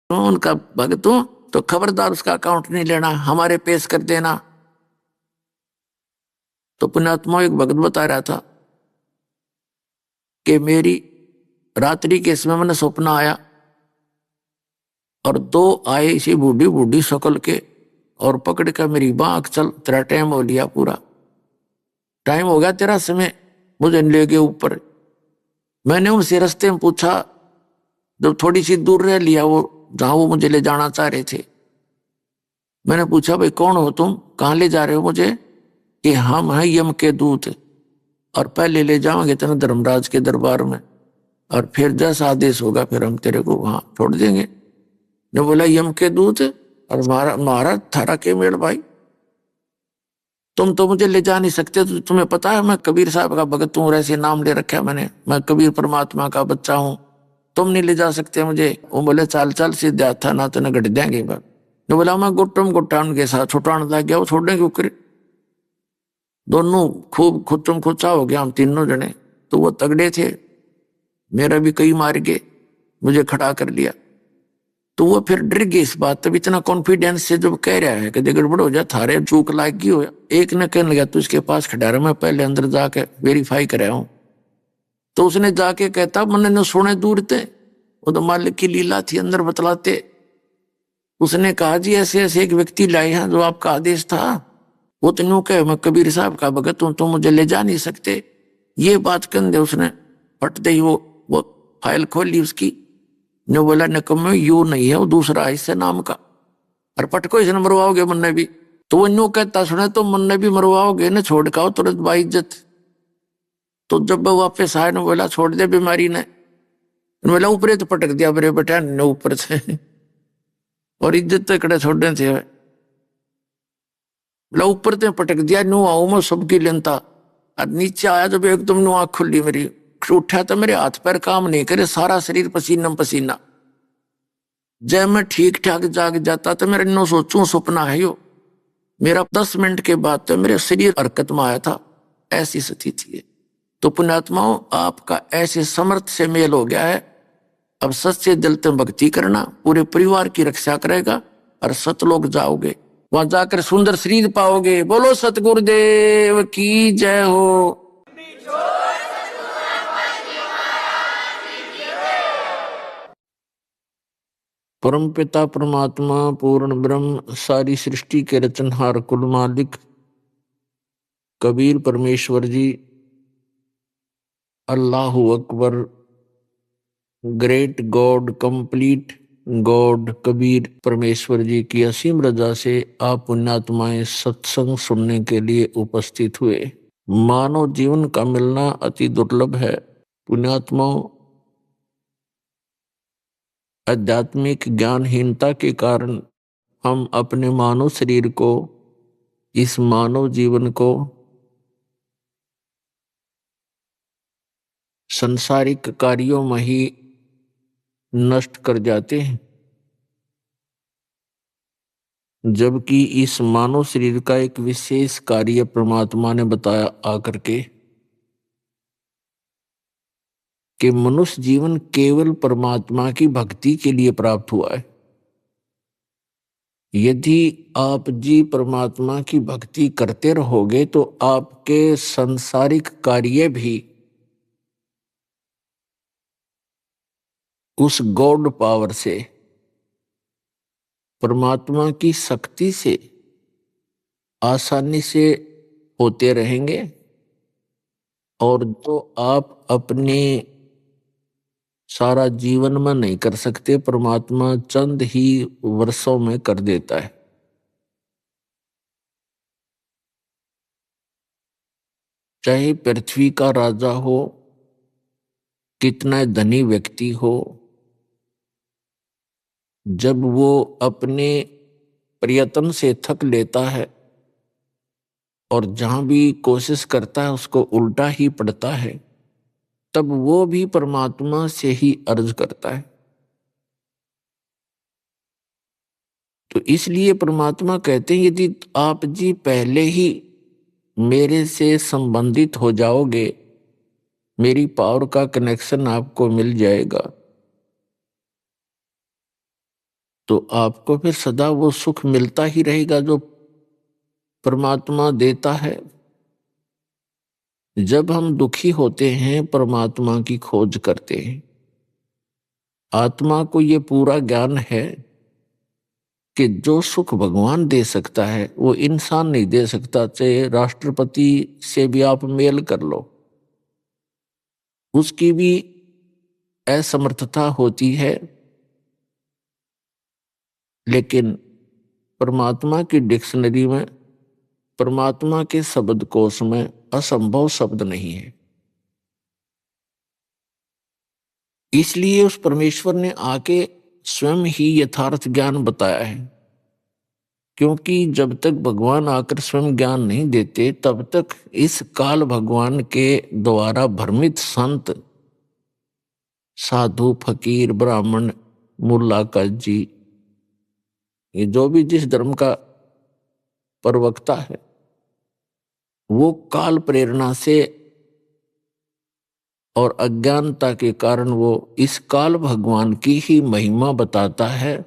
उनका भगत हूं तो खबरदार उसका अकाउंट नहीं लेना, हमारे पेश कर देना। तो पुण्यात्मा एक भगत बता रहा था कि मेरी रात्रि के समय मैंने सपना आया और दो आए इसी बूढ़ी बूढ़ी शक्ल के और पकड़ कर मेरी बांह, चल तेरा टाइम हो लिया, पूरा टाइम हो गया तेरा समय, मुझे ले गए ऊपर। मैंने उनसे रास्ते में पूछा, जब थोड़ी सी दूर रह लिया वो जहां वो मुझे ले जाना चाह रहे थे, मैंने पूछा भाई कौन हो तुम, कहाँ ले जा रहे हो मुझे? कि हम हैं यम के दूत और पहले ले जाओगे तेना धर्मराज के दरबार में और फिर जैसा आदेश होगा फिर हम तेरे को वहां छोड़ देंगे। ने बोला यम के दूत और महाराज थारा के मेड़ भाई, तुम तो मुझे ले जा नहीं सकते, तो तुम्हें पता है मैं कबीर साहब का भगत हूँ, ऐसे नाम ले रखा है मैंने, मैं कबीर परमात्मा का बच्चा हूँ, तुम नहीं ले जा सकते मुझे। वो बोले चाल चाल सीधा था ना तो न गट देंगे बात। ने बोला मैं गुट्टम गुट्टा उनके साथ छुटाने लग गया, वो छोड़ने के ऊपर दोनों खूब खुच्चम खुच्चा हो गया हम तीनों जने। तो वो तगड़े थे, मेरा भी कई मार गए, मुझे खड़ा कर लिया। तो वो फिर डर गई इस बात, तब इतना कॉन्फिडेंस से जब कह रहा है कि गड़बड़ हो जा, थारे चूक लाग गई हो। एक ने कहने लगा तू इसके पास खड़ा रहा, मैं पहले अंदर जाके वेरीफाई कराया हूं। तो उसने जाके कहता मैंने न सुने दूर थे, वो तो मालिक की लीला थी, अंदर बतलाते। उसने कहा जी ऐसे ऐसे एक व्यक्ति लाए हैं जो आपका आदेश था, वो तो यूं कहे मैं कबीर साहब का भगत हूं, तो मुझे ले जा नहीं सकते। ये बात कहने दे उसने फट दे वो फाइल खोली उसकी, ने बोला नकम्मे यू नहीं है, वो दूसरा है इससे नाम का, और पटको इसने मरवाओगे मन्ने भी। तो वो यूं कहता सुने तो मन्ने भी मरवाओगे न, छोड़ का तुरंत बाई इज्जत। तो जब वो वापस आए ने बोला छोड़ दे बीमारी ने, बोला ऊपर तो पटक दिया बरे बेटा ने ऊपर से और इज्जत तो इकड़े छोड़ने थे। बोला ऊपर तो पटक दिया, नु आऊ मैं सबकी लेनता, और नीचे आया जब एकदम नु आँख खुली मेरी, उठा तो मेरे हाथ पैर काम नहीं करे, सारा शरीर पसीना पसीना। जब मैं ठीक ठाक जाग जाता तो मेरे नो सोचूं सपना है यो, मेरा 10 मिनट के बाद तो मेरे शरीर हरकत में आया था, ऐसी स्थिति है। तो पुण्यात्माओं आपका ऐसे समर्थ से मेल हो गया है, अब सच्चे दिल से भक्ति करना, पूरे परिवार की रक्षा करेगा और सतलोक जाओगे, वहां जाकर सुंदर शरीर पाओगे। बोलो सतगुरुदेव की जय हो। परम पिता परमात्मा पूर्ण ब्रह्म सारी सृष्टि के रचनहार कुल मालिक कबीर परमेश्वर जी, अल्लाहु Akbar, great God, complete God Kabir परमेश्वर जी की असीम रजा से आप पुण्यात्माएं सत्संग सुनने के लिए उपस्थित हुए। मानव जीवन का मिलना अति दुर्लभ है। पुण्यात्माओं आध्यात्मिक ज्ञानहीनता के कारण हम अपने मानव शरीर को, इस मानव जीवन को संसारिक कार्यों में ही नष्ट कर जाते हैं, जबकि इस मानव शरीर का एक विशेष कार्य परमात्मा ने बताया आकर के कि मनुष्य जीवन केवल परमात्मा की भक्ति के लिए प्राप्त हुआ है। यदि आप जी परमात्मा की भक्ति करते रहोगे तो आपके सांसारिक कार्य भी उस गॉड पावर से, परमात्मा की शक्ति से आसानी से होते रहेंगे, और जो आप अपने सारा जीवन में नहीं कर सकते परमात्मा चंद ही वर्षों में कर देता है। चाहे पृथ्वी का राजा हो, कितना धनी व्यक्ति हो, जब वो अपने प्रयत्न से थक लेता है और जहां भी कोशिश करता है उसको उल्टा ही पड़ता है, तब वो भी परमात्मा से ही अर्ज करता है। तो इसलिए परमात्मा कहते हैं यदि आप जी पहले ही मेरे से संबंधित हो जाओगे, मेरी पावर का कनेक्शन आपको मिल जाएगा, तो आपको फिर सदा वो सुख मिलता ही रहेगा जो परमात्मा देता है। जब हम दुखी होते हैं परमात्मा की खोज करते हैं। आत्मा को ये पूरा ज्ञान है कि जो सुख भगवान दे सकता है वो इंसान नहीं दे सकता। चाहे राष्ट्रपति से भी आप मेल कर लो, उसकी भी असमर्थता होती है, लेकिन परमात्मा की डिक्शनरी में, परमात्मा के शब्दकोश में असंभव शब्द नहीं है। इसलिए उस परमेश्वर ने आके स्वयं ही यथार्थ ज्ञान बताया है। क्योंकि जब तक भगवान आकर स्वयं ज्ञान नहीं देते तब तक इस काल भगवान के द्वारा भ्रमित संत, साधु, फकीर, ब्राह्मण, मुल्ला, काजी, ये जो भी जिस धर्म का प्रवक्ता है, वो काल प्रेरणा से और अज्ञानता के कारण वो इस काल भगवान की ही महिमा बताता है,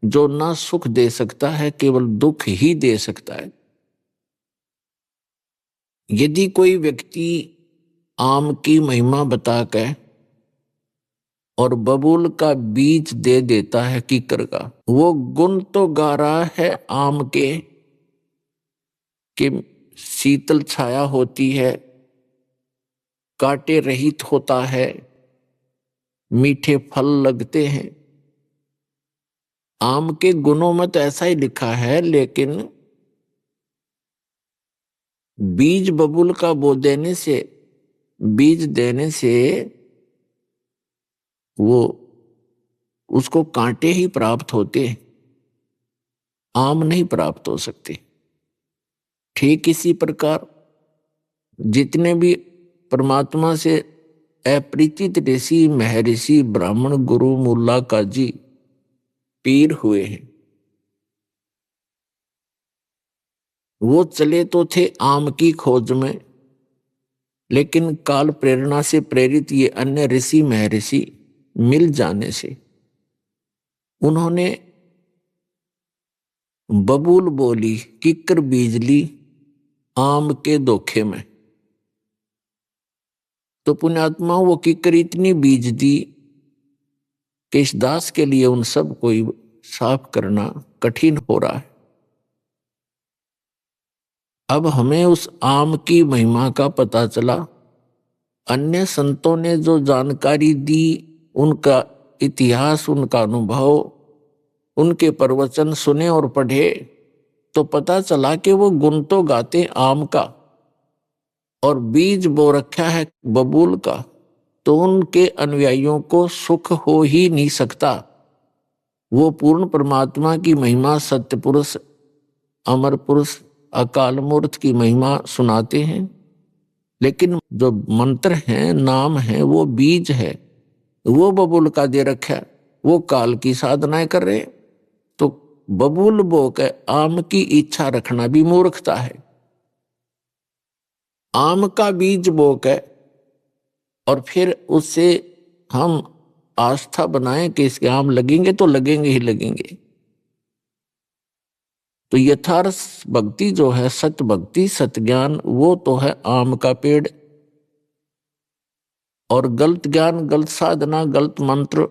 जो ना सुख दे सकता है, केवल दुख ही दे सकता है। यदि कोई व्यक्ति आम की महिमा बताकर और बबूल का बीज दे देता है कीकर का, वो गुण तो गा रहा है आम के कि शीतल छाया होती है, कांटे रहित होता है, मीठे फल लगते हैं। आम के गुणों में तो ऐसा ही लिखा है, लेकिन बीज बबूल का बो देने से, बीज देने से वो उसको कांटे ही प्राप्त होते हैं, आम नहीं प्राप्त हो सकते। ठीक इसी प्रकार जितने भी परमात्मा से अपरिचित ऋषि, महर्षि, ब्राह्मण, गुरु, मुल्ला, काजी, पीर हुए हैं, वो चले तो थे आम की खोज में, लेकिन काल प्रेरणा से प्रेरित ये अन्य ऋषि महर्षि मिल जाने से उन्होंने बबूल बोली, किक्कर बीज ली आम के धोखे में। तो पुण्यात्मा वो किक्कर इतनी बीज दी कि इस दास के लिए उन सब को साफ करना कठिन हो रहा है। अब हमें उस आम की महिमा का पता चला। अन्य संतों ने जो जानकारी दी, उनका इतिहास, उनका अनुभव, उनके प्रवचन सुने और पढ़े, तो पता चला कि वो गुण तो गाते आम का और बीज बो रखा है बबूल का, तो उनके अनुयायियों को सुख हो ही नहीं सकता। वो पूर्ण परमात्मा की महिमा, सत्य पुरुष, अमर पुरुष, अकाल मूर्त की महिमा सुनाते हैं, लेकिन जो मंत्र है, नाम है, वो बीज है, वो बबूल का दे रखा है, वो काल की साधनाएं कर रहे। तो बबूल बो के आम की इच्छा रखना भी मूर्खता है। आम का बीज बो के और फिर उससे हम आस्था बनाएं कि इसके आम लगेंगे, तो लगेंगे ही लगेंगे। तो यथार्थ भक्ति जो है, सत्य भक्ति, सत्य ज्ञान, वो तो है आम का पेड़, और गलत ज्ञान, गलत साधना, गलत मंत्र,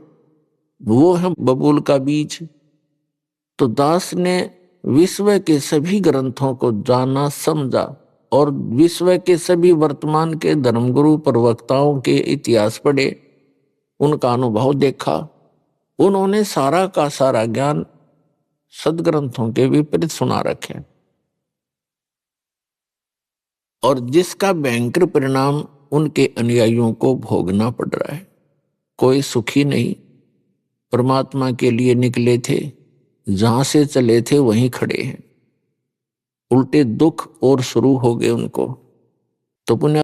वो है बबूल का बीज। तो दास ने विश्व के सभी ग्रंथों को जाना, समझा, और विश्व के सभी वर्तमान के धर्मगुरु प्रवक्ताओं के इतिहास पढ़े, उनका अनुभव देखा। उन्होंने सारा का सारा ज्ञान सदग्रंथों के विपरीत सुना रखे, और जिसका भयंकर परिणाम उनके अनुयायियों को भोगना पड़ रहा है। कोई सुखी नहीं। परमात्मा के लिए निकले थे, जहां से चले थे वहीं खड़े हैं, उल्टे दुख और शुरू हो गए उनको। तो पुण्य